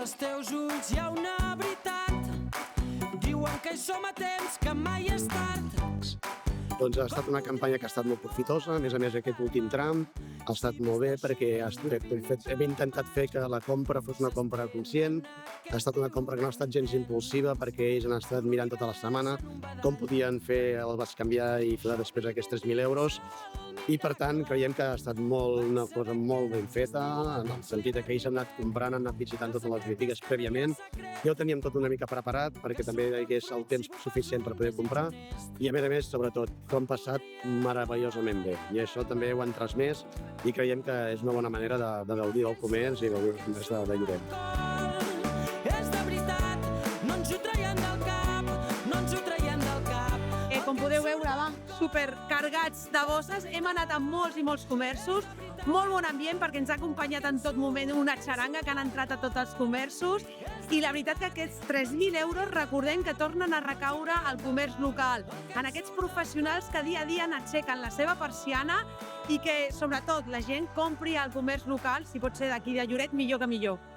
als teus ulls hi ha una veritat. Diuen que hi som a temps, que mai és tard. Doncs ha estat una campanya que ha estat molt profitosa. A més, aquest últim tram ha estat molt bé perquè hem intentat fer que la compra fos una compra conscient. Ha estat una compra que no ha estat gens impulsiva perquè ells han estat mirant tota la setmana com podien fer el bescanviar i fer la despesa d'aquests 3.000 euros. I, per tant, creiem que ha estat una cosa molt ben feta, en el sentit que ells han anat comprant, han anat visitant totes les botigues prèviament. Ja ho teníem tot una mica preparat perquè també hi hagués el temps suficient per poder comprar i, a més, sobretot, ho han passat meravellosament bé. I això també ho han transmès i creiem que és una bona manera de gaudir del comerç i gaudir del comerç de Lloret. És de veritat, no ens ho traiem del cap, no ens ho traiem del cap. Com podeu veure, va, supercargats de bosses. Hem anat a molts i molts comerços, molt bon ambient perquè ens ha acompanyat en tot moment una xaranga que han entrat a tots els comerços i la veritat que aquests 3.000 euros recordem que tornen a recaure al comerç local, en aquests professionals que dia a dia n'aixequen la seva persiana i que, sobretot, la gent compri al comerç local, si pot ser d'aquí de Lloret, millor que millor.